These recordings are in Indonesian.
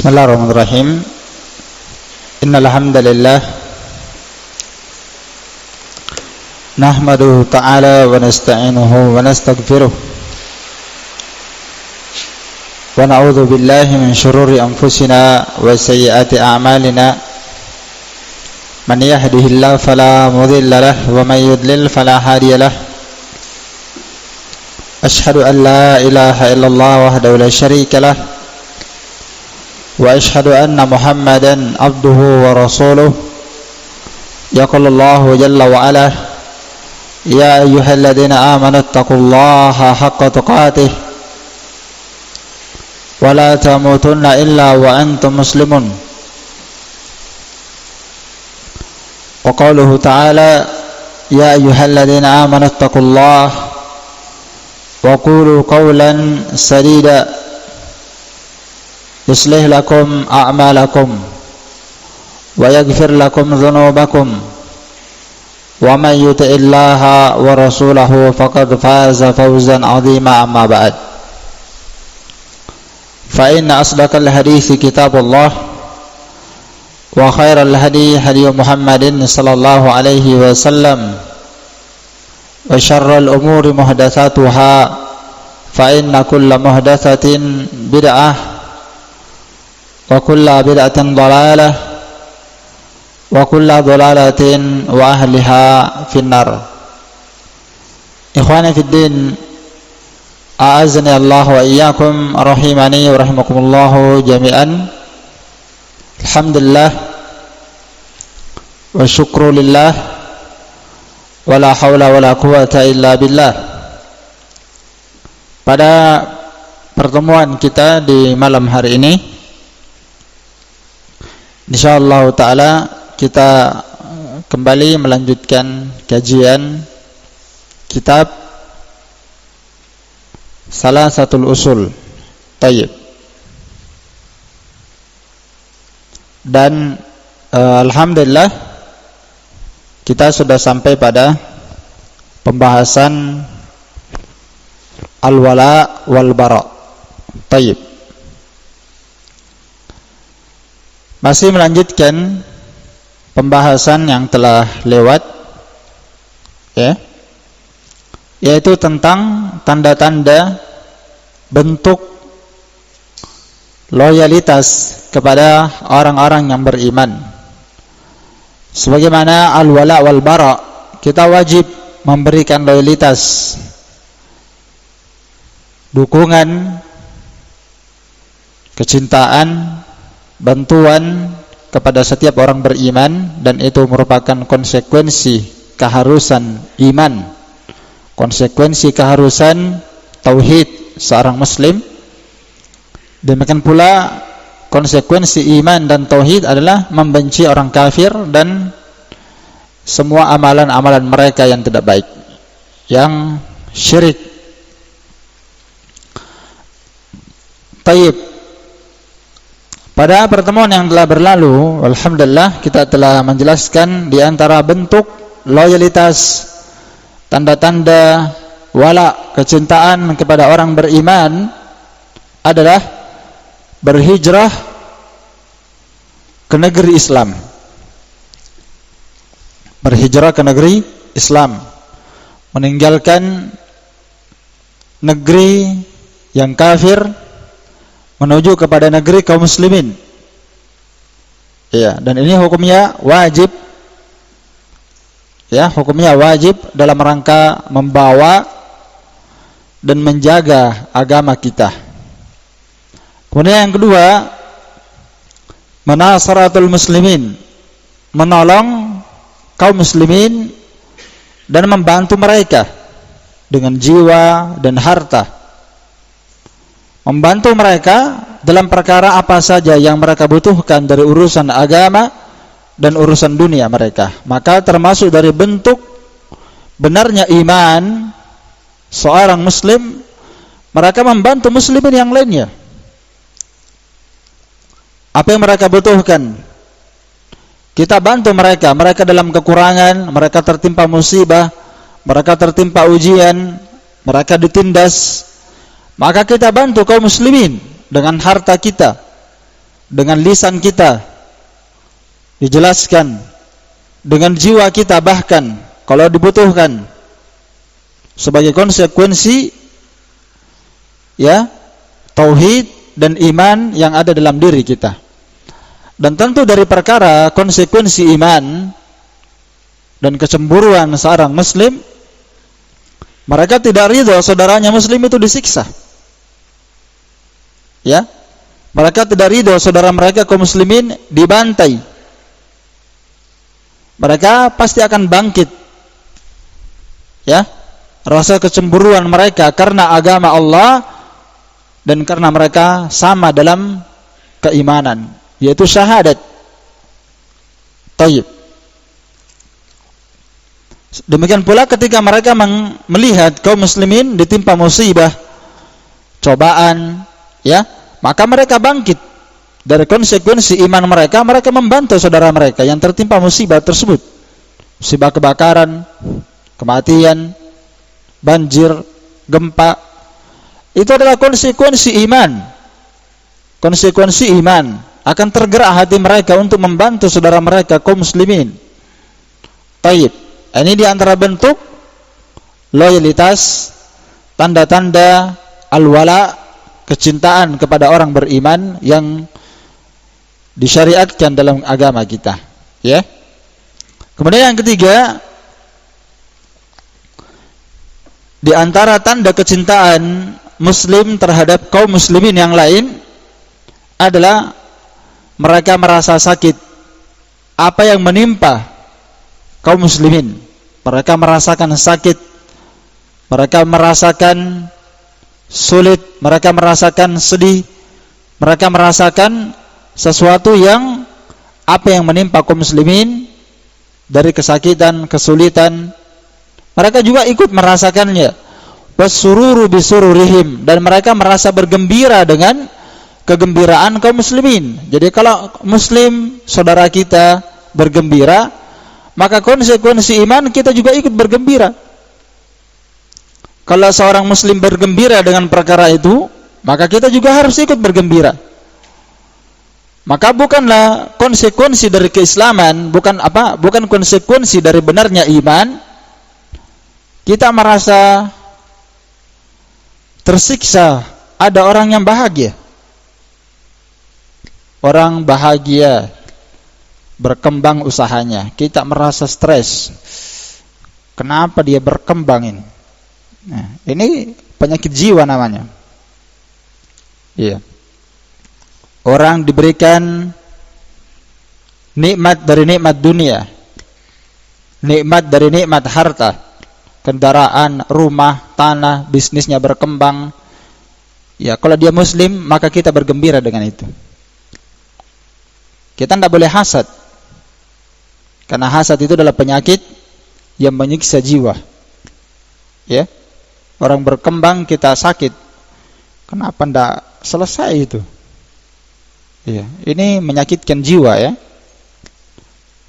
Bismillahirrahmanirrahim. Innal hamdalillah nahmaduhu ta'ala wa nasta'inuhu wa nastaghfiruh wa na'udzu billahi min shururi anfusina wa sayyiati a'malina. Man yahdihillahu fala mudilla lahu wa man yudlil fala hadiya lahu. Ashhadu an la ilaha illallah wahdahu la syarika lahu wa ashhadu anna Muhammadan abduhu wa rasuluh. Yaqulu Allahu jalla wa ala, ya ayyuhalladzina amanu taqullaha haqqa tuqatih wa la tamutunna illa wa antum muslimun. Wa qauluhu ta'ala, ya ayyuhalladzina amanu taqullaha wa qulu qawlan sadida yuslih lakum a'malakum wa yaghfir lakum dhunubakum wa man yuti'illaha wa rasulahu faqad faza fawzan 'azima. Amma ba'd, fa inna asdaqal hadithi kitabullah wa khairal hadi hadi Muhammadin sallallahu alaihi wasallam wa syarrul umuri muhdatsatuha fa inna kulla muhdatsatin bid'ah wa kulla bid'atin dhalalah wa kulla dhalalatin wa ahliha finnar. Ikhwani fid din, a'azzani Allah wa iyyakum, rahimani wa rahimakumullah jami'an. Alhamdulillah wa syukru lillah wa la hawla wa la quwwata illa billah. Pada pertemuan kita di malam hari ini, insyaallah ta'ala kita kembali melanjutkan kajian kitab Salasatul Usul. Tayyib. Dan alhamdulillah kita sudah sampai pada pembahasan al-wala wal bara. Tayyib. Masih melanjutkan pembahasan yang telah lewat, ya, yaitu tentang tanda-tanda bentuk loyalitas kepada orang-orang yang beriman. Sebagaimana al-wala wal bara, kita wajib memberikan loyalitas, dukungan, kecintaan, bantuan kepada setiap orang beriman, dan itu merupakan konsekuensi keharusan iman, konsekuensi keharusan tauhid seorang muslim. Demikian pula konsekuensi iman dan tauhid adalah membenci orang kafir dan semua amalan-amalan mereka yang tidak baik, yang syirik. Tayyib. Pada pertemuan yang telah berlalu, alhamdulillah kita telah menjelaskan di antara bentuk loyalitas, tanda-tanda wala, kecintaan kepada orang beriman adalah berhijrah ke negeri Islam. Berhijrah ke negeri Islam, meninggalkan negeri yang kafir menuju kepada negeri kaum muslimin. Ya, dan ini hukumnya wajib. Ya, hukumnya wajib dalam rangka membawa dan menjaga agama kita. Kemudian yang kedua, menasaratul muslimin, menolong kaum muslimin dan membantu mereka dengan jiwa dan harta. Membantu mereka dalam perkara apa saja yang mereka butuhkan dari urusan agama dan urusan dunia mereka. Maka termasuk dari bentuk benarnya iman seorang muslim, mereka membantu muslimin yang lainnya. Apa yang mereka butuhkan, kita bantu mereka. Mereka dalam kekurangan, mereka tertimpa musibah, mereka tertimpa ujian, mereka ditindas, maka kita bantu kaum muslimin dengan harta kita, dengan lisan kita dijelaskan, dengan jiwa kita bahkan kalau dibutuhkan, sebagai konsekuensi ya tauhid dan iman yang ada dalam diri kita. Dan tentu dari perkara konsekuensi iman dan kecemburuan seorang muslim, mereka tidak ridho saudaranya muslim itu disiksa. Ya, mereka tidak ridho saudara mereka kaum muslimin dibantai. Mereka pasti akan bangkit. Ya, rasa kecemburuan mereka karena agama Allah dan karena mereka sama dalam keimanan, yaitu syahadat. Taib. Demikian pula ketika mereka melihat kaum muslimin ditimpa musibah, cobaan, ya, maka mereka bangkit dari konsekuensi iman mereka. Mereka membantu saudara mereka yang tertimpa musibah tersebut, musibah kebakaran, kematian, banjir, gempa. Itu adalah konsekuensi iman. Konsekuensi iman akan tergerak hati mereka untuk membantu saudara mereka kaum muslimin. Taib. Ini di antara bentuk loyalitas, tanda-tanda al-wala, kecintaan kepada orang beriman yang disyariatkan dalam agama kita, ya. Kemudian yang ketiga, di antara tanda kecintaan muslim terhadap kaum muslimin yang lain adalah mereka merasa sakit apa yang menimpa kaum muslimin. Mereka merasakan sakit, mereka merasakan sulit, mereka merasakan sedih, mereka merasakan sesuatu yang apa yang menimpa kaum muslimin dari kesakitan, kesulitan, mereka juga ikut merasakannya. Wasururu bisururihim, dan mereka merasa bergembira dengan kegembiraan kaum muslimin. Jadi kalau muslim saudara kita bergembira, maka konsekuensi iman kita juga ikut bergembira. Kalau seorang muslim bergembira dengan perkara itu, maka kita juga harus ikut bergembira. Maka bukanlah konsekuensi dari keislaman, bukan konsekuensi dari benarnya iman, kita merasa tersiksa ada orang yang bahagia. Orang bahagia, berkembang usahanya, kita merasa stres. Kenapa dia berkembang ini? Nah, ini penyakit jiwa namanya. Iya. Orang diberikan nikmat dari nikmat dunia, nikmat dari nikmat harta, kendaraan, rumah, tanah, bisnisnya berkembang. Ya, kalau dia muslim, maka kita bergembira dengan itu. Kita tidak boleh hasad, karena hasad itu adalah penyakit yang menyiksa jiwa. Ya, orang berkembang kita sakit, kenapa tidak selesai itu? Ya, ini menyakitkan jiwa, ya.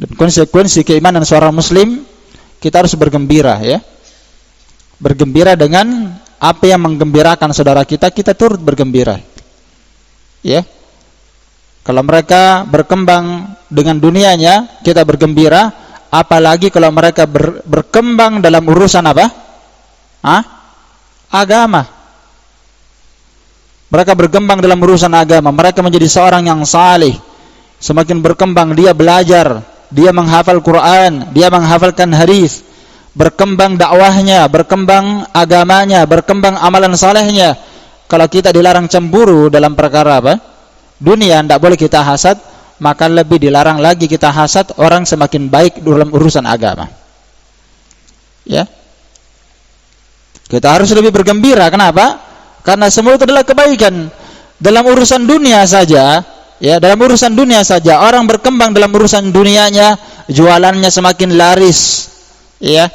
Dan konsekuensi keimanan seorang muslim, kita harus bergembira, ya. Bergembira dengan apa yang menggembirakan saudara kita, kita turut bergembira. Ya. Kalau mereka berkembang dengan dunianya, kita bergembira. Apalagi kalau mereka berkembang dalam urusan apa? Agama. Mereka berkembang dalam urusan agama. Mereka menjadi seorang yang saleh. Semakin berkembang dia belajar, dia menghafal Quran, dia menghafalkan hadis. Berkembang dakwahnya, berkembang agamanya, berkembang amalan salehnya. Kalau kita dilarang cemburu dalam perkara apa? Dunia, tidak boleh kita hasad, maka lebih dilarang lagi kita hasad orang semakin baik dalam urusan agama. Ya, kita harus lebih bergembira. Kenapa? Karena semua itu adalah kebaikan. Dalam urusan dunia saja, ya, dalam urusan dunia saja orang berkembang dalam urusan dunianya, jualannya semakin laris. Ya,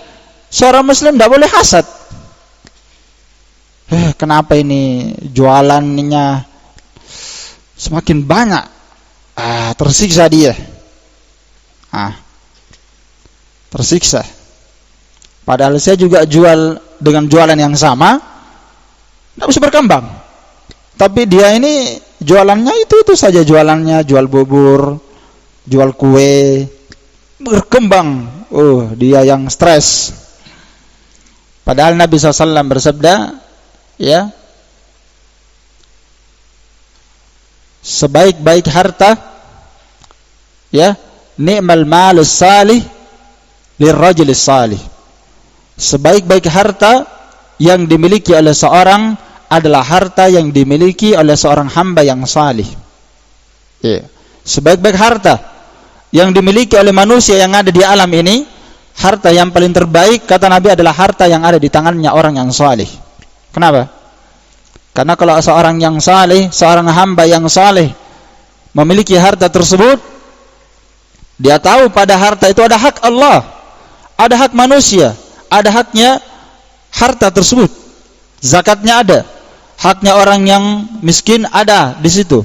seorang muslim tidak boleh hasad. Kenapa ini jualannya semakin banyak? Tersiksa dia. Tersiksa. Padahal saya juga jual dengan jualan yang sama, tidak bisa berkembang. Tapi dia ini jualannya itu saja, jualannya jual bubur, jual kue, berkembang. Dia yang stres. Padahal Nabi SAW bersabda, ya, sebaik-baik harta, ya, ni'mal malus salih lirrajulis salih. Sebaik-baik harta yang dimiliki oleh seorang adalah harta yang dimiliki oleh seorang hamba yang salih. Ya. Sebaik-baik harta yang dimiliki oleh manusia yang ada di alam ini, harta yang paling terbaik kata Nabi adalah harta yang ada di tangannya orang yang salih. Kenapa? Karena kalau seorang yang salih, seorang hamba yang salih memiliki harta tersebut, dia tahu pada harta itu ada hak Allah, ada hak manusia, ada haknya harta tersebut. Zakatnya ada, haknya orang yang miskin ada di situ,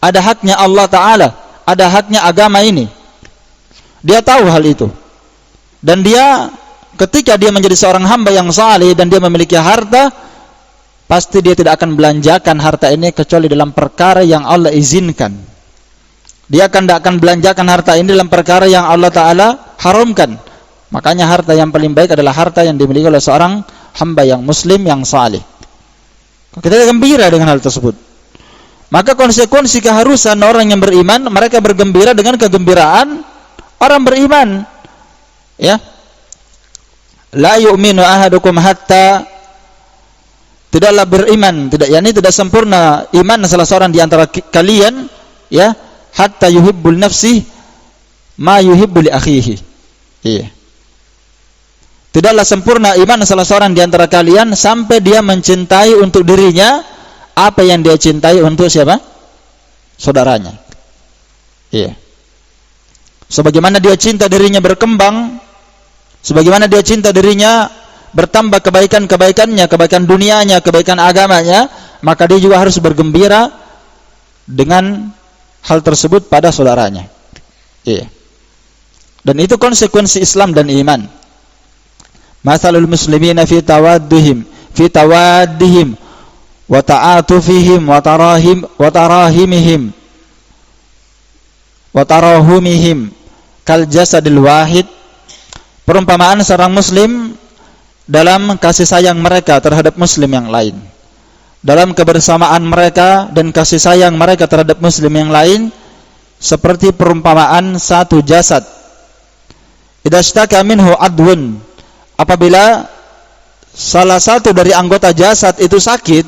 ada haknya Allah Ta'ala, ada haknya agama ini. Dia tahu hal itu. Dan dia ketika dia menjadi seorang hamba yang saleh dan dia memiliki harta, pasti dia tidak akan belanjakan harta ini kecuali dalam perkara yang Allah izinkan. Dia tidak akan belanjakan harta ini dalam perkara yang Allah Ta'ala haramkan. Makanya harta yang paling baik adalah harta yang dimiliki oleh seorang hamba yang muslim yang saleh. Kita gembira dengan hal tersebut. Maka konsekuensi keharusan orang yang beriman, mereka bergembira dengan kegembiraan orang beriman. Ya. La yu'minu ahadukum hatta, tidaklah beriman, tidak sempurna iman salah seorang di antara kalian, ya, hatta yuhibbul nafsi ma yuhibbu li akhihi. Iya. Tidaklah sempurna iman salah seorang di antara kalian sampai dia mencintai untuk dirinya apa yang dia cintai untuk siapa? Saudaranya. Iya. Sebagaimana dia cinta dirinya berkembang, sebagaimana dia cinta dirinya bertambah kebaikan-kebaikannya, kebaikan dunianya, kebaikan agamanya, maka dia juga harus bergembira dengan hal tersebut pada saudaranya. Iya. Dan itu konsekuensi Islam dan iman. Mathalul muslimina fi tawaddihim wa ta'atufihim wa tarahimihim wa tarahumihim kal jasadil wahid. Perumpamaan seorang muslim dalam kasih sayang mereka terhadap muslim yang lain, dalam kebersamaan mereka dan kasih sayang mereka terhadap muslim yang lain, seperti perumpamaan satu jasad. Idza ishtaka minhu adwun, apabila salah satu dari anggota jasad itu sakit,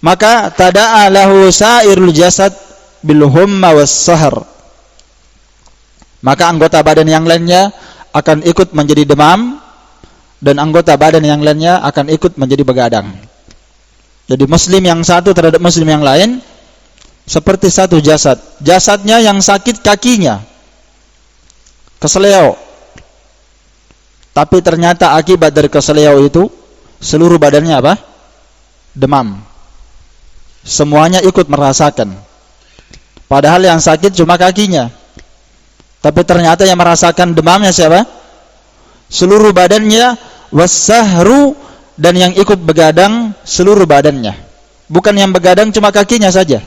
maka tada'a lahu sa'irul jasad bil humma was sahar, maka anggota badan yang lainnya akan ikut menjadi demam, dan anggota badan yang lainnya akan ikut menjadi begadang. Jadi muslim yang satu terhadap muslim yang lain seperti satu jasad. Jasadnya yang sakit kakinya keseleo, tapi ternyata akibat dari keseleo itu seluruh badannya apa? Demam. Semuanya ikut merasakan. Padahal yang sakit cuma kakinya, tapi ternyata yang merasakan demamnya siapa? Seluruh badannya. Wasahru, dan yang ikut begadang seluruh badannya. Bukan yang begadang cuma kakinya saja.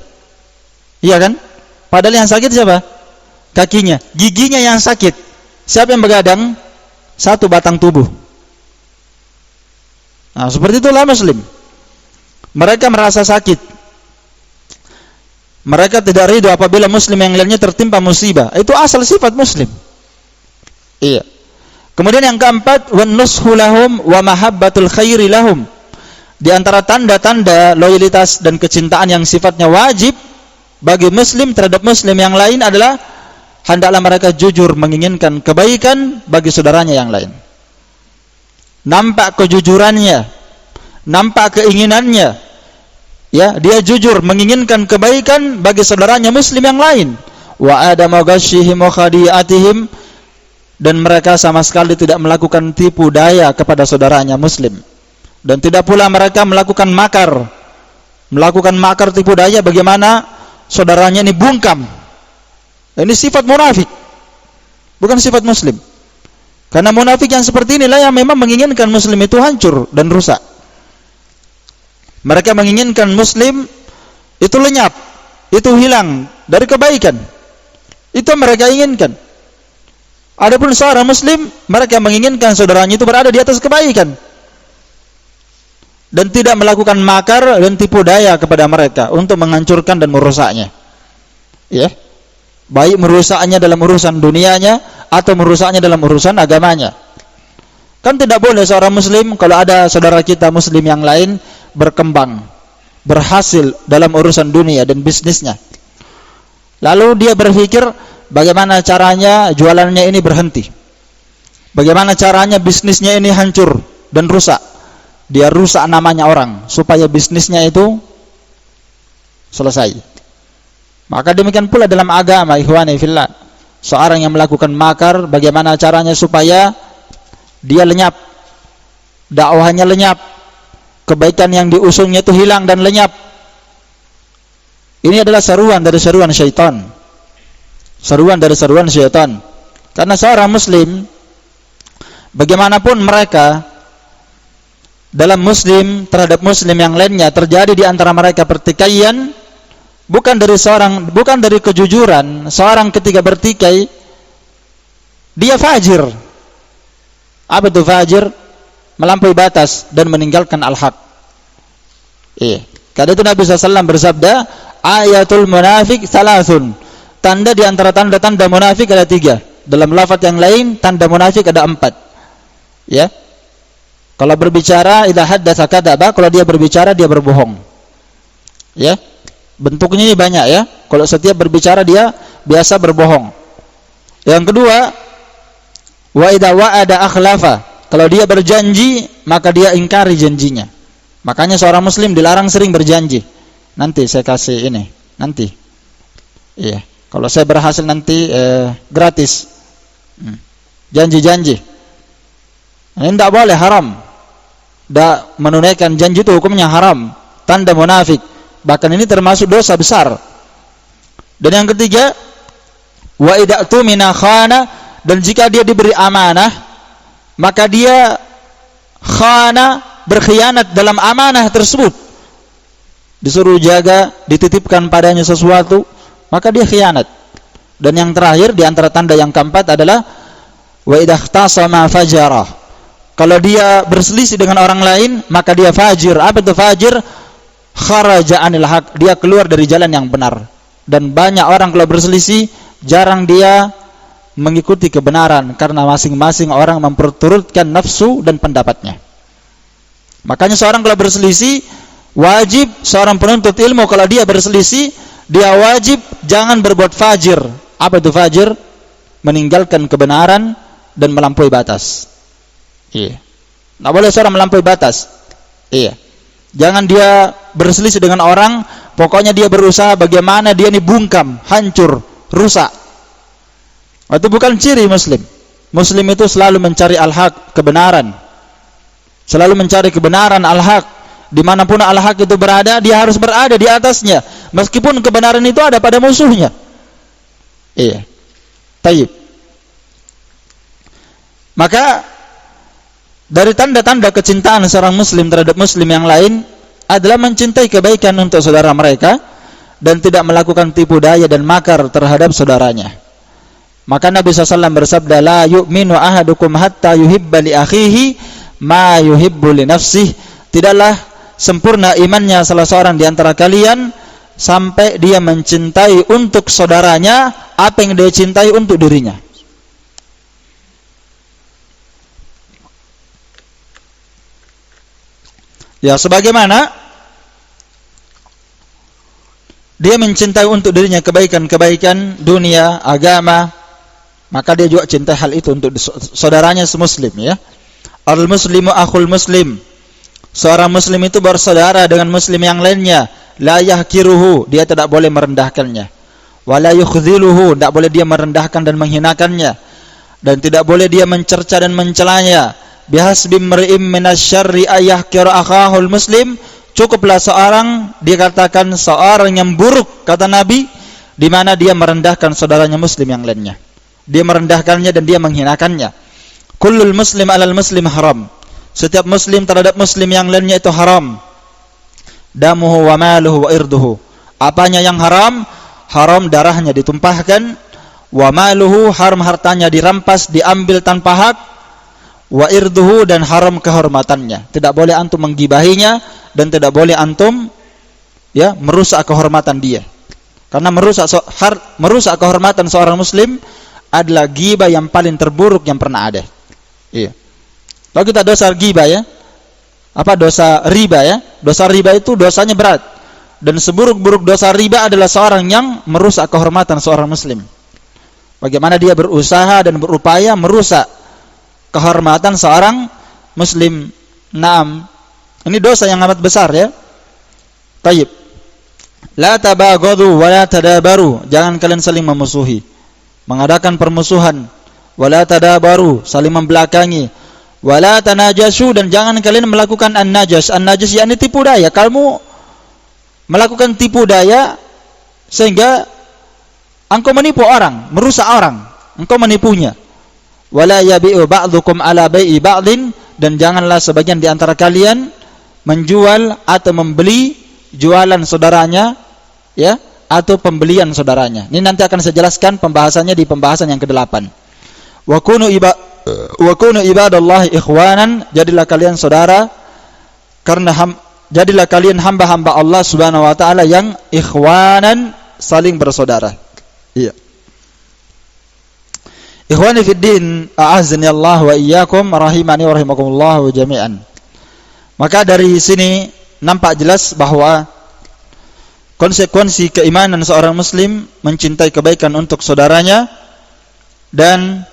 Iya kan? Padahal yang sakit siapa? Kakinya. Giginya yang sakit. Siapa yang begadang? Satu batang tubuh. Nah, seperti itulah muslim. Mereka merasa sakit. Mereka tidak ridho apabila muslim yang lainnya tertimpa musibah. Itu asal sifat muslim. Iya. Kemudian yang keempat, wan nushu lahum wa mahabbatul khairi lahum. Di antara tanda-tanda loyalitas dan kecintaan yang sifatnya wajib bagi muslim terhadap muslim yang lain adalah hendaklah mereka jujur menginginkan kebaikan bagi saudaranya yang lain. Nampak kejujurannya, nampak keinginannya. Ya, dia jujur menginginkan kebaikan bagi saudaranya muslim yang lain. Wa adama ghashihim wa khadi'atihim, dan mereka sama sekali tidak melakukan tipu daya kepada saudaranya muslim, dan tidak pula mereka melakukan makar tipu daya bagaimana saudaranya ini bungkam. Ini sifat munafik, bukan sifat muslim. Karena munafik yang seperti inilah yang memang menginginkan muslim itu hancur dan rusak. Mereka menginginkan muslim itu lenyap, itu hilang dari kebaikan. Itu mereka inginkan. Adapun seorang muslim, mereka menginginkan saudaranya itu berada di atas kebaikan dan tidak melakukan makar dan tipu daya kepada mereka untuk menghancurkan dan merusaknya. Ya. Baik merusaknya dalam urusan dunianya atau merusaknya dalam urusan agamanya. Kan tidak boleh seorang muslim kalau ada saudara kita muslim yang lain berkembang, berhasil dalam urusan dunia dan bisnisnya, lalu dia berpikir bagaimana caranya jualannya ini berhenti, bagaimana caranya bisnisnya ini hancur dan rusak. Dia rusak namanya orang supaya bisnisnya itu selesai. Maka demikian pula dalam agama, ikhwani fillah. Seorang yang melakukan makar, bagaimana caranya supaya dia lenyap, dakwahnya lenyap, kebaikan yang diusungnya itu hilang dan lenyap. Ini adalah seruan dari seruan syaitan. Seruan dari seruan syaitan. Karena seorang muslim, bagaimanapun mereka, dalam muslim terhadap muslim yang lainnya terjadi di antara mereka pertikaian, bukan dari kejujuran. Seorang ketika bertikai, dia fajir. Apa itu fajir? Melampaui batas dan meninggalkan al-haq. Karena itu Nabi SAW bersabda, ayatul munafik salasun. Tanda di antara tanda-tanda munafik ada 3. Dalam lafaz yang lain, tanda munafik ada 4. Ya. Kalau berbicara, idza haddatsa kadzaba, kalau dia berbicara dia berbohong. Ya. Bentuknya ini banyak ya. Kalau setiap berbicara dia biasa berbohong. Yang kedua, wa idza wa'ada akhlafa. Kalau dia berjanji, maka dia ingkari janjinya. Makanya seorang muslim dilarang sering berjanji. Nanti saya kasih ini, nanti. Iya. Kalau saya berhasil nanti gratis. Janji-janji. Ini tidak boleh, haram. Tidak menunaikan janji itu hukumnya haram. Tanda munafik. Bahkan ini termasuk dosa besar. Dan yang ketiga, wa idza tumina khana, dan jika dia diberi amanah, maka dia khana, berkhianat dalam amanah tersebut. Disuruh jaga, dititipkan padanya sesuatu, maka dia khianat. Dan yang terakhir di antara tanda yang keempat adalah wa idza ikhtasama fajara. Kalau dia berselisih dengan orang lain, maka dia fajir. Apa itu fajir? Kharaja anil haq. Dia keluar dari jalan yang benar. Dan banyak orang kalau berselisih, jarang dia mengikuti kebenaran, karena masing-masing orang memperturutkan nafsu dan pendapatnya. Makanya seorang kalau berselisih, wajib seorang penuntut ilmu kalau dia berselisih, dia wajib jangan berbuat fajir. Apa itu fajir? Meninggalkan kebenaran dan melampaui batas. Iya. Tidak boleh seorang melampaui batas. Iya. Jangan dia berselisih dengan orang, pokoknya dia berusaha bagaimana dia ini bungkam, hancur, rusak. Itu bukan ciri muslim. Muslim itu selalu mencari al-haq, kebenaran. Selalu mencari kebenaran, al-haq. Dimanapun al-haq itu berada, dia harus berada di atasnya. Meskipun kebenaran itu ada pada musuhnya. Iya. Tayyib. Maka dari tanda-tanda kecintaan seorang muslim terhadap muslim yang lain adalah mencintai kebaikan untuk saudara mereka dan tidak melakukan tipu daya dan makar terhadap saudaranya. Maka Nabi SAW bersabda, la yu'minu ahadukum hatta yuhibba li akhihi ma yuhibbu li nafsih. Tidaklah sempurna imannya salah seorang di antara kalian sampai dia mencintai untuk saudaranya apa yang dia cintai untuk dirinya. Ya, sebagaimana dia mencintai untuk dirinya kebaikan-kebaikan dunia, agama, maka dia juga cintai hal itu untuk saudaranya semuslim, ya. Al-muslimu akhul muslim. Seorang muslim itu bersaudara dengan muslim yang lainnya. La yahkiruhu, dia tidak boleh merendahkannya. Wa la yukhziluhu, tidak boleh dia merendahkan dan menghinakannya. Dan tidak boleh dia mencerca dan mencelanya. Bihasbi mri'im minasyarri ayahkira akhahul muslim. Cukuplah seorang dikatakan seorang yang buruk, kata Nabi, di mana dia merendahkan saudaranya muslim yang lainnya. Dia merendahkannya dan dia menghinakannya. Kullul muslim alal muslim haram. Setiap muslim terhadap muslim yang lainnya itu haram. Damuhu wa maluhu wa irduhu. Apanya yang haram? Haram darahnya ditumpahkan, wa maluhu, haram hartanya dirampas, diambil tanpa hak, wa irduhu, dan haram kehormatannya. Tidak boleh antum menggibahinya dan tidak boleh antum merusak kehormatan dia. Karena merusak kehormatan seorang muslim adalah ghibah yang paling terburuk yang pernah ada. Iya. Kalau kita dosa ghibah dosa riba Dosa riba itu dosanya berat. Dan seburuk-buruk dosa riba adalah seorang yang merusak kehormatan seorang muslim. Bagaimana dia berusaha dan berupaya merusak kehormatan seorang muslim. Naam. Ini dosa yang amat besar ya. Tayyib. La tabaghadu wa la tadabaru. Jangan kalian saling memusuhi, mengadakan permusuhan. Wa la tadabaru, saling membelakangi. Wa la tanajashu, dan jangan kalian melakukan an-najas. An-najas yakni tipu daya. Kamu melakukan tipu daya sehingga engkau menipu orang, merusak orang, engkau menipunya. Wa la yabi'u ba'dukum ala bai'i ba'din, dan janganlah sebagian di antara kalian menjual atau membeli jualan saudaranya atau pembelian saudaranya. Ini nanti akan saya jelaskan pembahasannya di pembahasan yang ke-8. Wa kunu ibadallahi ikhwanan, jadilah kalian saudara karena jadilah kalian hamba-hamba Allah Subhanahu wa taala yang ikhwanan, saling bersaudara. Iya. Ikhwani fid din, a'azzani Allah wa iyyakum, rahimani wa rahimakumullah jami'an. Maka dari sini nampak jelas bahwa konsekuensi keimanan seorang muslim mencintai kebaikan untuk saudaranya dan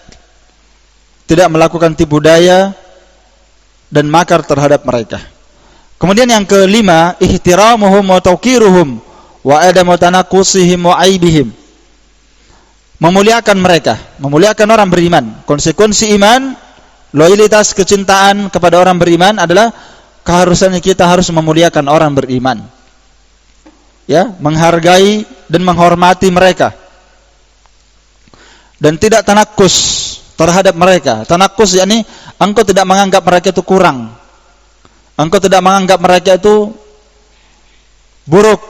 tidak melakukan tipu daya dan makar terhadap mereka. Kemudian yang kelima, ihtiramuhum wa tawqiruhum wa adamu tanaqusihim wa aibihim. Memuliakan mereka, memuliakan orang beriman. Konsekuensi iman, loyalitas, kecintaan kepada orang beriman adalah keharusannya kita harus memuliakan orang beriman. Menghargai dan menghormati mereka. Dan tidak tanakus terhadap mereka. Tanakus yakni engkau tidak menganggap mereka itu kurang. Engkau tidak menganggap mereka itu buruk,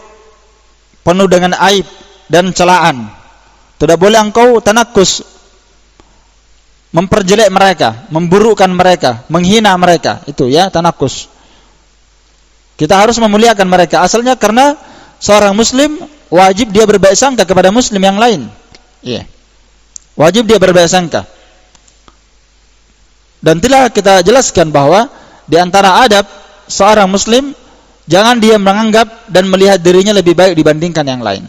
penuh dengan aib dan celaan. Tidak boleh engkau tanakus, memperjelek mereka, memburukkan mereka, menghina mereka. Itu tanakus. Kita harus memuliakan mereka. Asalnya karena seorang muslim wajib dia berbaik sangka kepada muslim yang lain. Wajib dia berbaik sangka. Dan telah kita jelaskan bahwa di antara adab seorang muslim, jangan dia menganggap dan melihat dirinya lebih baik dibandingkan yang lain.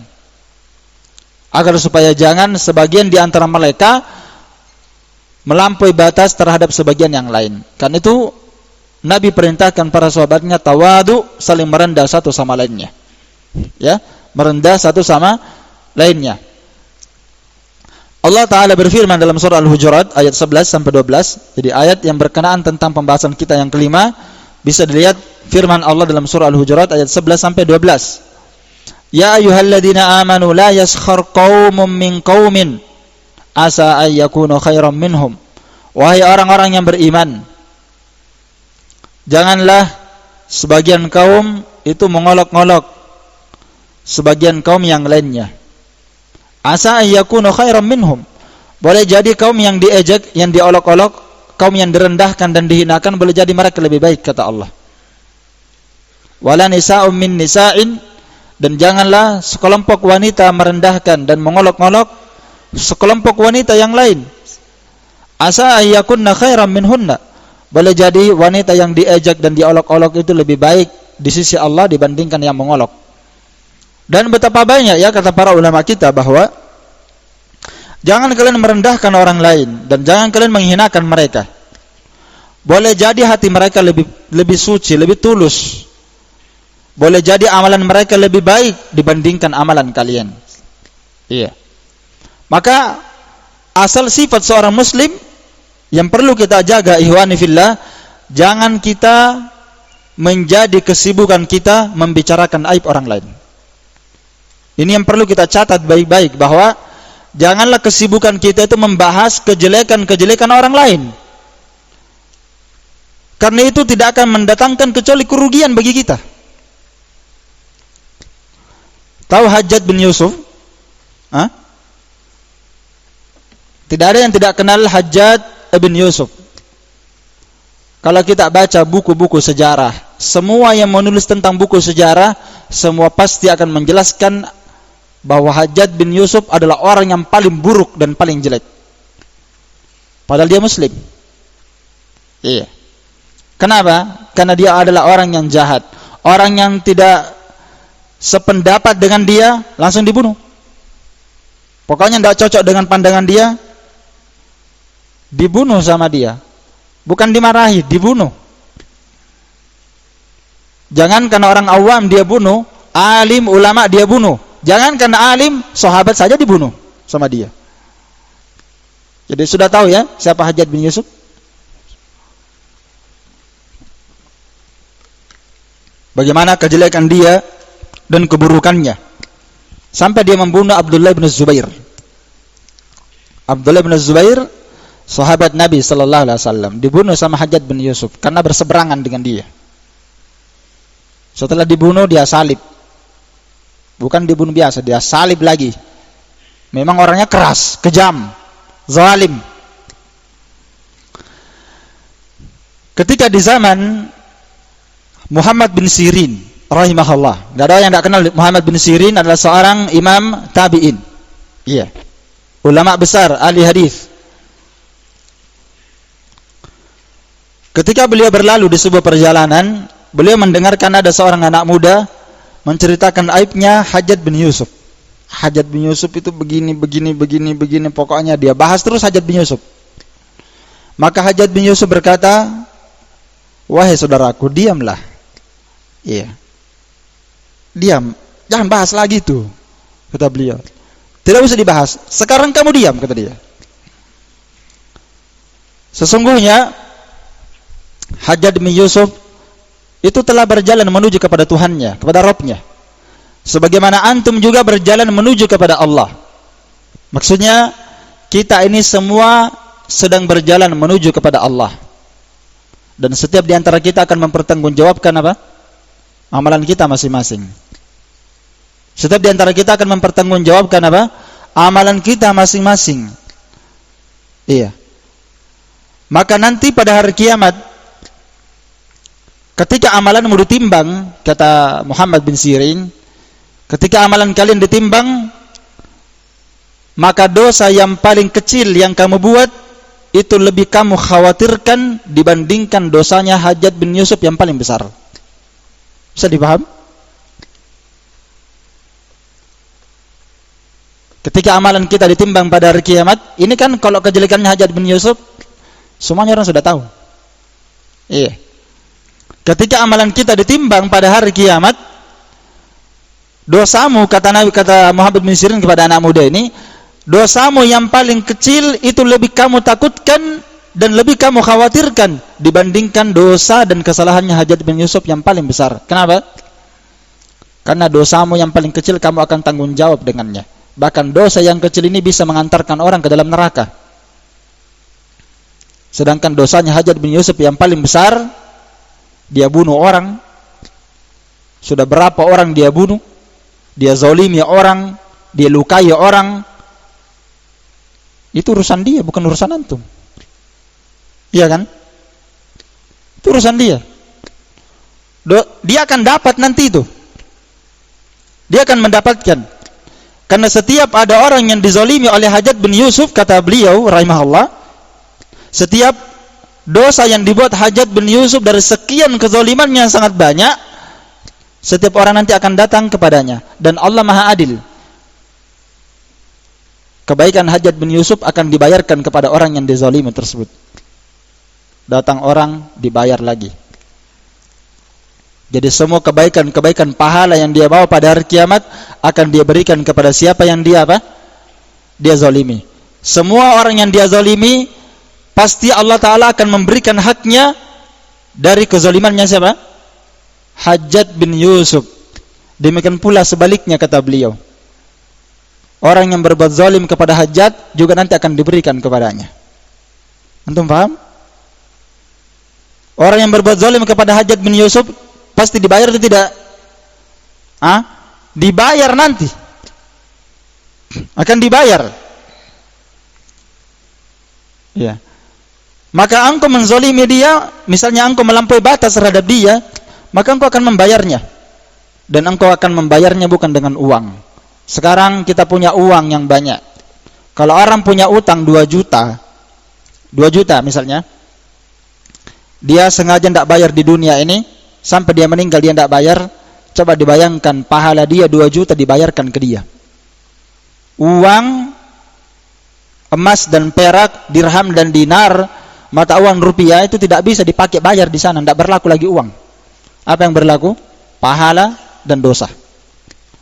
Agar supaya jangan sebagian di antara mereka melampaui batas terhadap sebagian yang lain. Karena itu Nabi perintahkan para sahabatnya tawadu, saling merendah satu sama lainnya. Merendah satu sama lainnya. Allah Ta'ala berfirman dalam surah Al-Hujurat ayat 11 sampai 12. Jadi ayat yang berkenaan tentang pembahasan kita yang kelima. Bisa dilihat firman Allah dalam surah Al-Hujurat ayat 11 sampai 12. Ya ayyuhalladzina amanu la yaskhar qaumun min qaumin asa ay yakunu khairan minhum. Wahai orang-orang yang beriman, janganlah sebagian kaum itu mengolok-olok sebagian kaum yang lainnya. Asa ay yakunu khairan minhum. Boleh jadi kaum yang diejek, yang diolok-olok, kaum yang direndahkan dan dihinakan, boleh jadi mereka lebih baik, kata Allah. Wala nisa'um min nisa'in, dan janganlah sekelompok wanita merendahkan dan mengolok-olok sekelompok wanita yang lain. Asa ay yakunna khairan minhunna. Boleh jadi wanita yang diejek dan diolok-olok itu lebih baik di sisi Allah dibandingkan yang mengolok. Dan betapa banyak kata para ulama kita bahwa jangan kalian merendahkan orang lain dan jangan kalian menghinakan mereka. Boleh jadi hati mereka lebih suci, lebih tulus. Boleh jadi amalan mereka lebih baik dibandingkan amalan kalian. Maka asal sifat seorang muslim yang perlu kita jaga, ikhwani fillah, jangan kita menjadi kesibukan kita membicarakan aib orang lain. Ini yang perlu kita catat baik-baik, bahwa janganlah kesibukan kita itu membahas kejelekan-kejelekan orang lain. Karena itu tidak akan mendatangkan kecuali kerugian bagi kita. Tahu Hajjaj bin Yusuf? Hah? Tidak ada yang tidak kenal Hajjaj bin Yusuf. Kalau kita baca buku-buku sejarah, semua yang menulis tentang buku sejarah, semua pasti akan menjelaskan bahwa Hajjaj bin Yusuf adalah orang yang paling buruk dan paling jelek. Padahal dia Muslim. Iya. Kenapa? Karena dia adalah orang yang jahat. Orang yang tidak sependapat dengan dia langsung dibunuh. Pokoknya tidak cocok dengan pandangan dia, dibunuh sama dia. Bukan dimarahi, dibunuh. Jangan karena orang awam dia bunuh, alim ulama dia bunuh. Jangan karena alim, sahabat saja dibunuh sama dia. Jadi sudah tahu ya siapa Hajjaj bin Yusuf? Bagaimana kejelekan dia dan keburukannya, sampai dia membunuh Abdullah bin Zubair. Abdullah bin Zubair, sahabat Nabi sallallahu alaihi wasallam, dibunuh sama Hajjaj bin Yusuf karena berseberangan dengan dia. Setelah dibunuh dia salib. Bukan dibunuh biasa, dia salib lagi. Memang orangnya keras, kejam, zalim. Ketika di zaman Muhammad bin Sirin rahimahullah, enggak ada yang tidak kenal Muhammad bin Sirin adalah seorang imam tabi'in. Iya. Ulama besar, ahli hadis. Ketika beliau berlalu di sebuah perjalanan, beliau mendengarkan ada seorang anak muda menceritakan aibnya Hajjaj bin Yusuf. Hajjaj bin Yusuf itu begini, pokoknya dia bahas terus Hajjaj bin Yusuf. Maka Hajjaj bin Yusuf berkata, "Wahai saudaraku, diamlah." Iya. Diam, jangan bahas lagi itu, kata beliau. Tidak usah dibahas. Sekarang kamu diam, kata dia. Sesungguhnya Hajjaj bin Yusuf itu telah berjalan menuju kepada Tuhannya, kepada Rabbnya. Sebagaimana antum juga berjalan menuju kepada Allah. Maksudnya kita ini semua sedang berjalan menuju kepada Allah. Dan setiap di antara kita akan mempertanggungjawabkan apa? Amalan kita masing-masing. Setiap di antara kita akan mempertanggungjawabkan apa? Amalan kita masing-masing. Iya. Maka nanti pada hari kiamat, ketika amalanmu ditimbang, kata Muhammad bin Sirin, ketika amalan kalian ditimbang, maka dosa yang paling kecil yang kamu buat itu lebih kamu khawatirkan dibandingkan dosanya Hajjaj bin Yusuf yang paling besar. Bisa dipaham? Ketika amalan kita ditimbang pada hari kiamat, ini kan kalau kejelekannya Hajjaj bin Yusuf, semuanya orang sudah tahu. Iya. Ketika amalan kita ditimbang pada hari kiamat, dosamu, kata Muhammad bin Sirin kepada anak muda ini, dosamu yang paling kecil itu lebih kamu takutkan dan lebih kamu khawatirkan dibandingkan dosa dan kesalahannya Hajjaj bin Yusuf yang paling besar. Kenapa? Karena dosamu yang paling kecil kamu akan tanggung jawab dengannya. Bahkan dosa yang kecil ini bisa mengantarkan orang ke dalam neraka. Sedangkan dosanya Hajjaj bin Yusuf yang paling besar, dia bunuh orang. Sudah berapa orang dia bunuh? Dia zalimi orang, dia lukai orang. Itu urusan dia, bukan urusan antum. Iya kan? Itu urusan dia. Dia akan dapat nanti itu. Dia akan mendapatkan. Karena setiap ada orang yang dizalimi oleh Hajjaj bin Yusuf, kata beliau rahimahullah, setiap dosa yang dibuat Hajjaj bin Yusuf dari sekian kezaliman yang sangat banyak, setiap orang nanti akan datang kepadanya. Dan Allah Maha Adil. Kebaikan Hajjaj bin Yusuf akan dibayarkan kepada orang yang dizalimi tersebut. Datang orang, dibayar lagi. Jadi semua kebaikan pahala yang dia bawa pada hari kiamat akan dia berikan kepada siapa yang dia apa? Dia zalimi. Semua orang yang dia zalimi pasti Allah Ta'ala akan memberikan haknya dari kezalimannya siapa? Hajjaj bin Yusuf. Demikian pula sebaliknya, kata beliau. Orang yang berbuat zalim kepada Hajjaj juga nanti akan diberikan kepadanya. Antum paham? Orang yang berbuat zalim kepada Hajjaj bin Yusuf pasti dibayar atau tidak? dibayar nanti. Akan dibayar. Ya. Maka engkau menzalimi dia, misalnya engkau melampaui batas terhadap dia, maka engkau akan membayarnya. Dan engkau akan membayarnya bukan dengan uang. Sekarang kita punya uang yang banyak. Kalau orang punya utang 2 juta misalnya, dia sengaja tidak bayar di dunia ini, sampai dia meninggal dia tidak bayar, coba dibayangkan pahala dia 2 juta dibayarkan ke dia. Uang, emas dan perak, dirham dan dinar, mata uang rupiah itu tidak bisa dipakai bayar di sana, tidak berlaku lagi uang. Apa yang berlaku? Pahala dan dosa.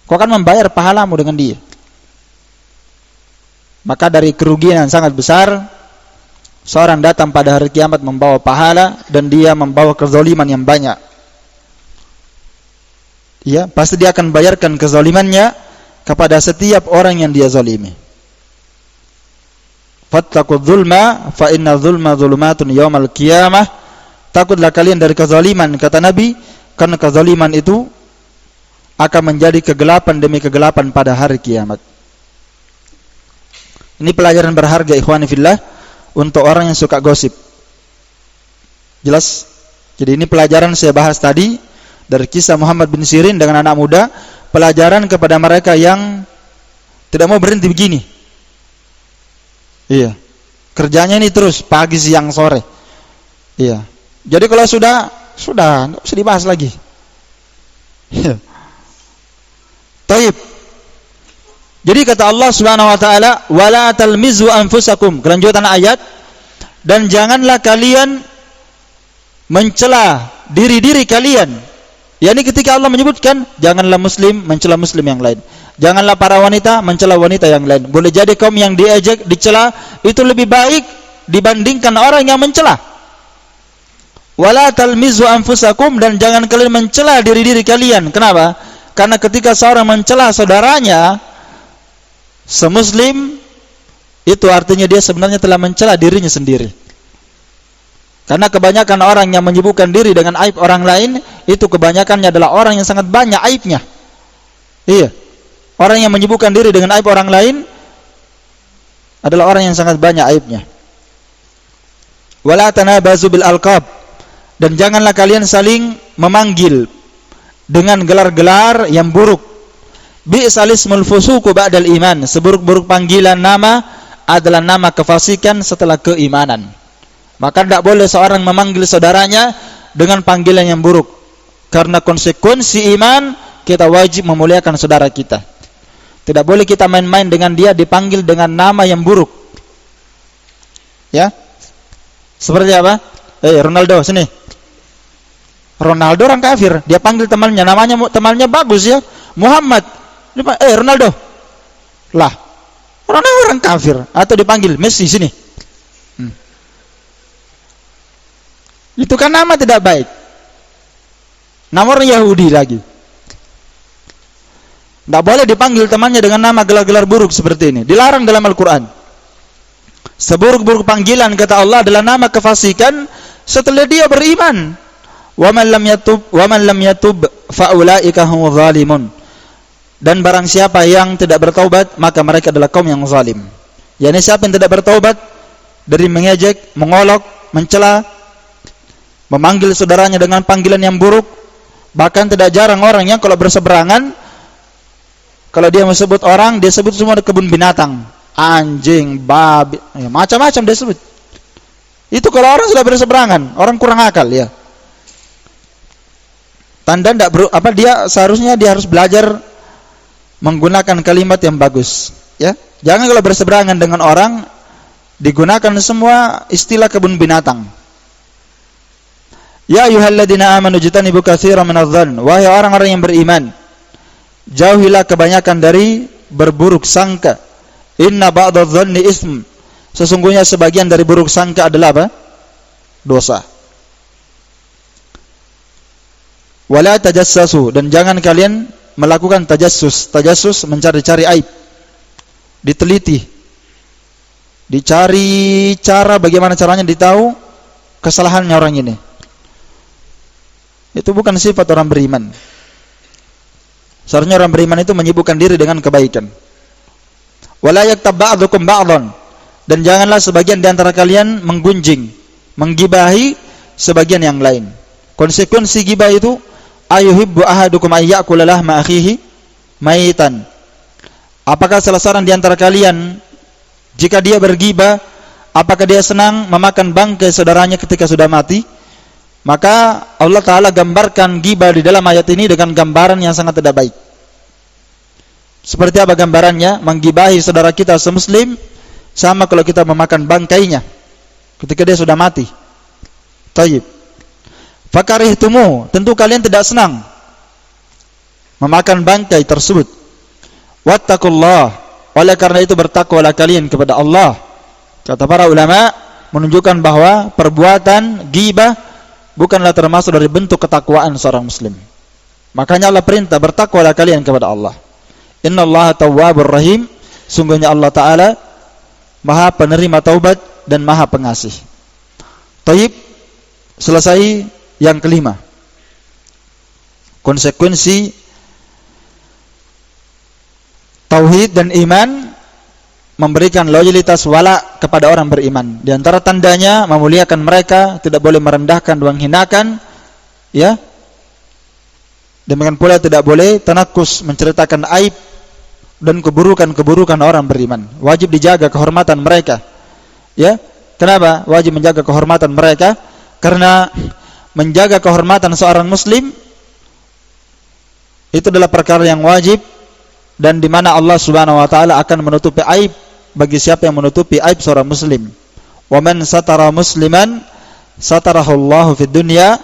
Kau akan membayar pahalamu dengan dia. Maka dari kerugian yang sangat besar, seorang datang pada hari kiamat membawa pahala dan dia membawa kezaliman yang banyak. Ya, pasti dia akan bayarkan kezalimannya kepada setiap orang yang dia zalimi. Fattaqudz zulma fa inna zulma zulumatun yaumal qiyamah. Takutlah kalian dari kezaliman, kata Nabi, karena kezaliman itu akan menjadi kegelapan demi kegelapan pada hari kiamat. Ini pelajaran berharga ikhwani fillah untuk orang yang suka gosip. Jelas? Jadi ini pelajaran saya bahas tadi dari kisah Muhammad bin Sirin dengan anak muda, pelajaran kepada mereka yang tidak mau berhenti begini. Iya. Kerjanya ini terus pagi, siang, sore. Iya. Jadi kalau sudah enggak usah dibahas lagi. Iya. Taib. Jadi kata Allah Subhanahu wa taala, "Wala talmizu anfusakum." Kelanjutan ayat, dan janganlah kalian mencela diri-diri kalian. Yani ketika Allah menyebutkan, janganlah muslim mencela muslim yang lain. Janganlah para wanita mencela wanita yang lain. Boleh jadi kaum yang diejek, dicela itu lebih baik dibandingkan orang yang mencela. Wala talmizu anfusakum, dan jangan kalian mencela diri-diri kalian. Kenapa? Karena ketika seorang mencela saudaranya semuslim, itu artinya dia sebenarnya telah mencela dirinya sendiri. Karena kebanyakan orang yang menyibukkan diri dengan aib orang lain, itu kebanyakannya adalah orang yang sangat banyak aibnya. Iya. Orang yang menyibukkan diri dengan aib orang lain adalah orang yang sangat banyak aibnya. Wala tanabazu bil alqab, dan janganlah kalian saling memanggil dengan gelar-gelar yang buruk. Bi'sal ismul fusuqu ba'dal iman, seburuk-buruk panggilan nama adalah nama kefasikan setelah keimanan. Maka tidak boleh seorang memanggil saudaranya dengan panggilan yang buruk. Karena konsekuensi iman, kita wajib memuliakan saudara kita. Tidak boleh kita main-main dengan dia dipanggil dengan nama yang buruk. Ya? Seperti apa? Ronaldo, sini. Ronaldo orang kafir, dia panggil temannya, temannya bagus ya, Muhammad. Ronaldo. Lah, orang kafir. Atau dipanggil Messi, sini. Itu kan nama tidak baik. Nama orang Yahudi lagi. Tidak boleh dipanggil temannya dengan nama gelar-gelar buruk seperti ini. Dilarang dalam Al-Quran. Seburuk-buruk panggilan, kata Allah, adalah nama kefasikan setelah dia beriman. Wa man lam yatub fa ulaika humuz zalimun. Dan barang siapa yang tidak bertaubat, maka mereka adalah kaum yang zalim. Yani siapa yang tidak bertaubat dari mengejek, mengolok, mencela, memanggil saudaranya dengan panggilan yang buruk. Bahkan tidak jarang orang yang kalau berseberangan, kalau dia menyebut orang, dia sebut semua kebun binatang, anjing, babi, ya, macam-macam dia sebut. Itu kalau orang sudah berseberangan, orang kurang akal ya. Tanda dia seharusnya dia harus belajar menggunakan kalimat yang bagus, ya. Jangan kalau berseberangan dengan orang digunakan semua istilah kebun binatang. Ya ayyuhalladzina amanu jtanibu katsiran minadh-dhann, wahai orang-orang yang beriman, jauhilah kebanyakan dari berburuk sangka. Inna ba'dadh-dhanni ism, sesungguhnya sebagian dari buruk sangka adalah apa? Dosa. Wala tajassasu, dan jangan kalian melakukan tajassus. Tajassus mencari-cari aib, diteliti, dicari cara bagaimana caranya ditahu kesalahannya orang ini. Itu bukan sifat orang beriman. Seharusnya orang beriman itu menyibukkan diri dengan kebaikan. Wala yaktab ba'dukum ba'dhan, dan janganlah sebagian di antara kalian menggunjing, menggibahi sebagian yang lain. Konsekuensi gibah itu ayuhibbu ahadukum ayyakula lahma akhihi maitan. Apakah salah seorang di antara kalian jika dia bergibah, apakah dia senang memakan bangkai saudaranya ketika sudah mati? Maka Allah Ta'ala gambarkan gibah di dalam ayat ini dengan gambaran yang sangat tidak baik. Seperti apa gambarannya? Menggibahi saudara kita semuslim sama kalau kita memakan bangkainya ketika dia sudah mati. Tayyib. Fakarihtumu, tentu kalian tidak senang memakan bangkai tersebut. Wattaqullah, oleh karena itu bertakwalah kalian kepada Allah. Kata para ulama menunjukkan bahwa perbuatan ghibah bukanlah termasuk dari bentuk ketakwaan seorang muslim. Makanya Allah perintah bertakwalah kalian kepada Allah. Innallaha tawwabur rahim, sungguhnya Allah Ta'ala Maha penerima taubat dan Maha pengasih. Taib, selesai yang kelima. Konsekuensi tauhid dan iman memberikan loyalitas wala kepada orang beriman. Di antara tandanya memuliakan mereka, tidak boleh merendahkan dan menghinakan, ya. Demikian pula tidak boleh tanakus, menceritakan aib dan keburukan-keburukan orang beriman. Wajib dijaga kehormatan mereka. Ya. Kenapa wajib menjaga kehormatan mereka? Karena menjaga kehormatan seorang muslim itu adalah perkara yang wajib, dan di mana Allah Subhanahu wa taala akan menutupi aib bagi siapa yang menutupi aib seorang muslim. Wa man satara musliman satarahu Allahu fid dunya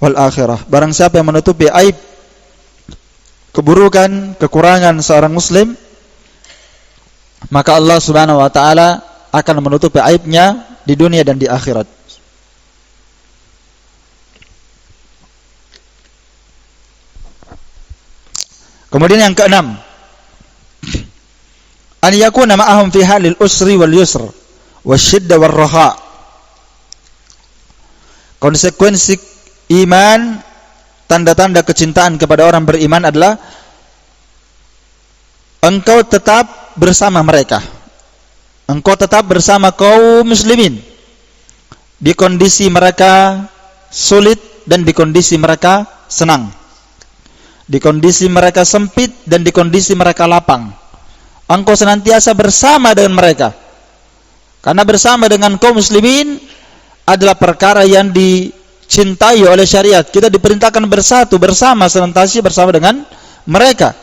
wal akhirah. Barang siapa yang menutupi aib, keburukan, kekurangan seorang muslim, maka Allah Subhanahu wa taala akan menutupi aibnya di dunia dan di akhirat. Kemudian yang keenam, an yakuna ma'ahum fi halil usri wal yusr wasyidda wal raha. Konsekuensi iman, tanda-tanda kecintaan kepada orang beriman adalah engkau tetap bersama mereka. Engkau tetap bersama kaum muslimin di kondisi mereka sulit dan di kondisi mereka senang, di kondisi mereka sempit dan di kondisi mereka lapang. Engkau senantiasa bersama dengan mereka, karena bersama dengan kaum muslimin adalah perkara yang dicintai oleh syariat. Kita diperintahkan bersatu, bersama, senantiasa bersama dengan mereka.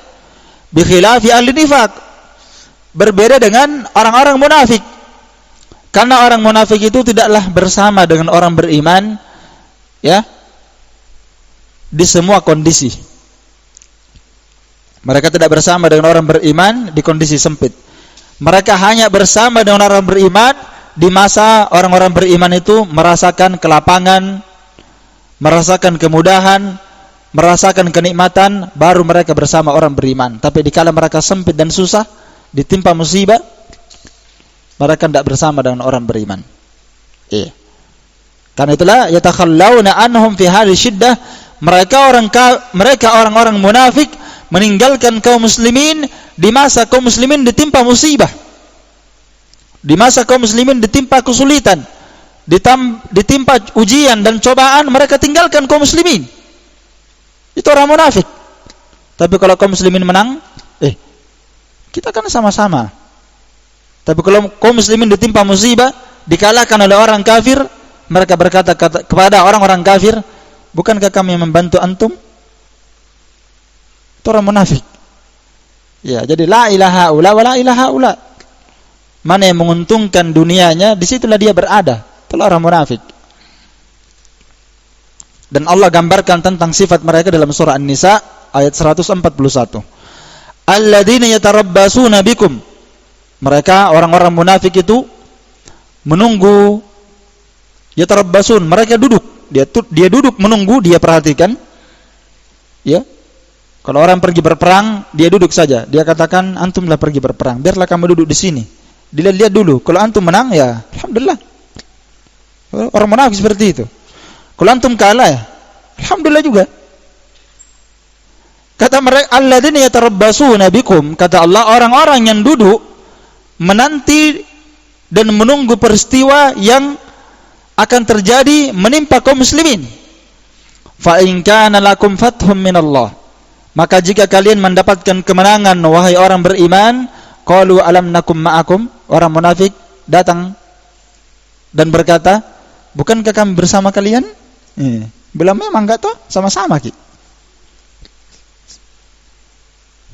Bi khilafi ahli nifaq, berbeda dengan orang-orang munafik. Karena orang munafik itu tidaklah bersama dengan orang beriman, ya, di semua kondisi. Mereka tidak bersama dengan orang beriman di kondisi sempit. Mereka hanya bersama dengan orang beriman di masa orang-orang beriman itu merasakan kelapangan, merasakan kemudahan, merasakan kenikmatan, baru mereka bersama orang beriman. Tapi dikala mereka sempit dan susah, ditimpa musibah, mereka tidak bersama dengan orang beriman. Iya. Karena itulah yatakhallawna anhum fi hadhihi syiddah, mereka orang-orang munafik meninggalkan kaum muslimin di masa kaum muslimin ditimpa musibah, di masa kaum muslimin ditimpa kesulitan, ditimpa ujian dan cobaan, mereka tinggalkan kaum muslimin. Itu orang munafik. Tapi kalau kaum muslimin menang, kita kan sama-sama. Tapi kalau kaum muslimin ditimpa musibah, dikalahkan oleh orang kafir, mereka berkata kepada orang-orang kafir, bukankah kami membantu antum? Itu orang munafik. Ya, jadi la ilaha ula wa la ilaha ula. Mana yang menguntungkan dunianya, disitulah dia berada. Itulah orang munafik. Dan Allah gambarkan tentang sifat mereka dalam surah An-Nisa ayat 141. Alladzina yatarabbasuna bikum. Mereka orang-orang munafik itu menunggu, yatarabbasun, mereka duduk. Dia duduk menunggu, dia perhatikan. Ya. Kalau orang pergi berperang, dia duduk saja. Dia katakan, antumlah pergi berperang, biarlah kamu duduk di sini. Dilihat dulu. Kalau antum menang, ya alhamdulillah. Orang munafik seperti itu. Kalau antum kalah, ya alhamdulillah juga. Kata mereka, alladzina yatarabbasuna bikum, kata Allah, orang-orang yang duduk menanti dan menunggu peristiwa yang akan terjadi menimpa kaum muslimin. Fa in kana lakum fathum minallah, maka jika kalian mendapatkan kemenangan wahai orang beriman, qalu alam nakum ma'akum, orang munafik datang dan berkata, bukankah kami bersama kalian? Bilang memang enggak toh, sama-sama ki.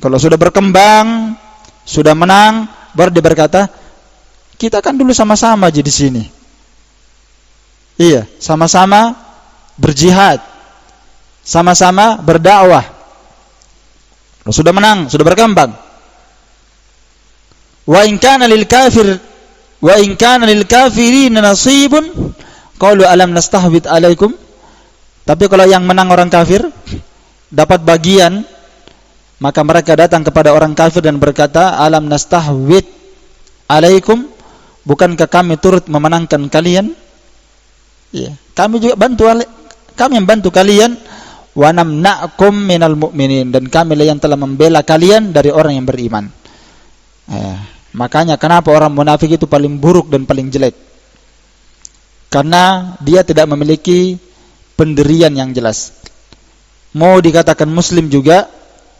Kalau sudah berkembang, sudah menang, baru dia berkata, kita kan dulu sama-sama aja di sini. Iya, sama-sama berjihad, sama-sama berdakwah. Kalau sudah menang, sudah berkembang. Wa in kana lil kafirin nasibun qalu alam nastahwid alaikum. Tapi kalau yang menang orang kafir dapat bagian, maka mereka datang kepada orang kafir dan berkata, alam nastahwid alaikum, bukankah kami turut memenangkan kalian? Ya, kami juga membantu kalian, wa namna'kum minal mu'minin, dan kami lah yang telah membela kalian dari orang yang beriman. Makanya kenapa orang munafik itu paling buruk dan paling jelek? Karena dia tidak memiliki pendirian yang jelas. Mau dikatakan muslim juga,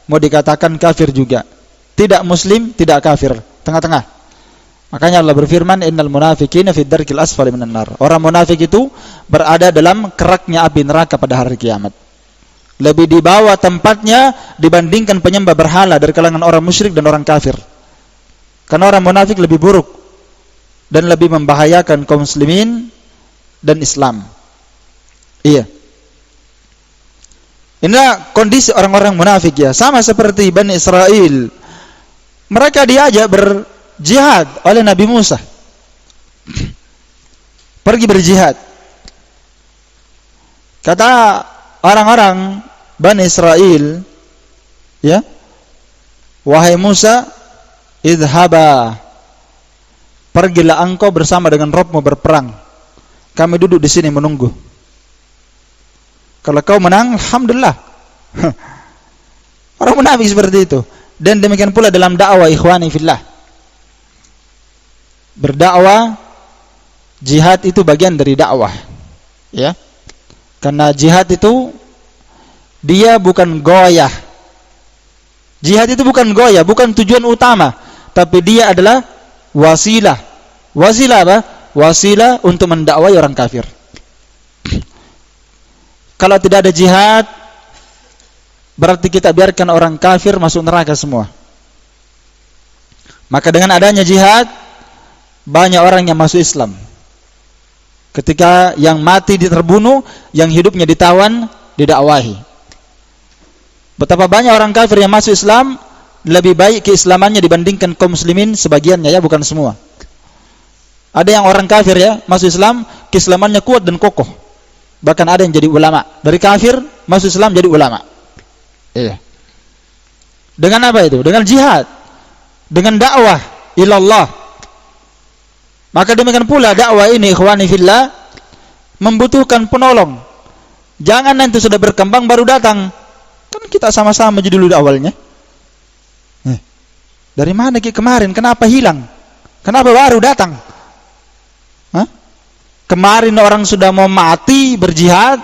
mau dikatakan kafir juga. Tidak muslim, tidak kafir, tengah-tengah. Makanya Allah berfirman, innal munafiqina fid darkil asfali minan nar. Orang munafik itu berada dalam keraknya api neraka pada hari kiamat. Lebih di bawah tempatnya dibandingkan penyembah berhala dari kalangan orang musyrik dan orang kafir. Karena orang munafik lebih buruk dan lebih membahayakan kaum muslimin dan Islam. Iya. Inilah kondisi orang-orang munafik ya, sama seperti Bani Israel. Mereka diajak berjihad oleh Nabi Musa. Pergi berjihad. Kata orang-orang Bani Israel, ya, wahai Musa, idhaba, pergilah engkau bersama dengan Rabbmu berperang. Kami duduk di sini menunggu. Kalau kau menang, alhamdulillah. Orang munafik seperti itu. Dan demikian pula dalam dakwah, ikhwani fillah. Berdakwah, jihad itu bagian dari dakwah. Ya. Karena jihad itu dia bukan goyah. Jihad itu bukan goyah, bukan tujuan utama, tapi dia adalah wasilah. Wasilah apa? Wasilah untuk mendakwai orang kafir. Kalau tidak ada jihad, berarti kita biarkan orang kafir masuk neraka semua. Maka dengan adanya jihad, banyak orang yang masuk Islam. Ketika yang mati terbunuh, yang hidupnya ditawan, didakwahi. Betapa banyak orang kafir yang masuk Islam, lebih baik keislamannya dibandingkan kaum muslimin sebagiannya ya, bukan semua. Ada yang orang kafir ya, masuk Islam, keislamannya kuat dan kokoh. Bahkan ada yang jadi ulama. Dari kafir masuk Islam jadi ulama. Iya. Dengan apa itu? Dengan jihad. Dengan dakwah ilallah. Maka demikian pula dakwah ini, ikhwani fillah, membutuhkan penolong. Jangan nanti sudah berkembang baru datang. Kan kita sama-sama jadi dulu awalnya. Dari mana kemarin? Kenapa hilang? Kenapa baru datang? Kemarin orang sudah mau mati berjihad,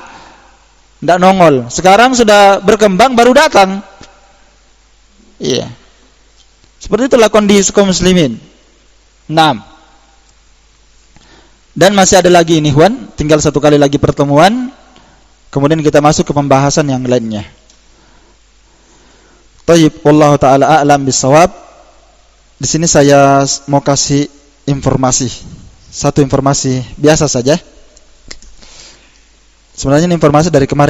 tidak nongol. Sekarang sudah berkembang baru datang. Iya. Seperti itulah kondisi kaum muslimin. 6. Dan masih ada lagi ini, Ikhwan, tinggal satu kali lagi pertemuan, kemudian kita masuk ke pembahasan yang lainnya. Thayyib, wallahu taala a'lam bissawab. Di sini saya mau kasih informasi. Satu informasi biasa saja. Sebenarnya ini informasi dari kemarin.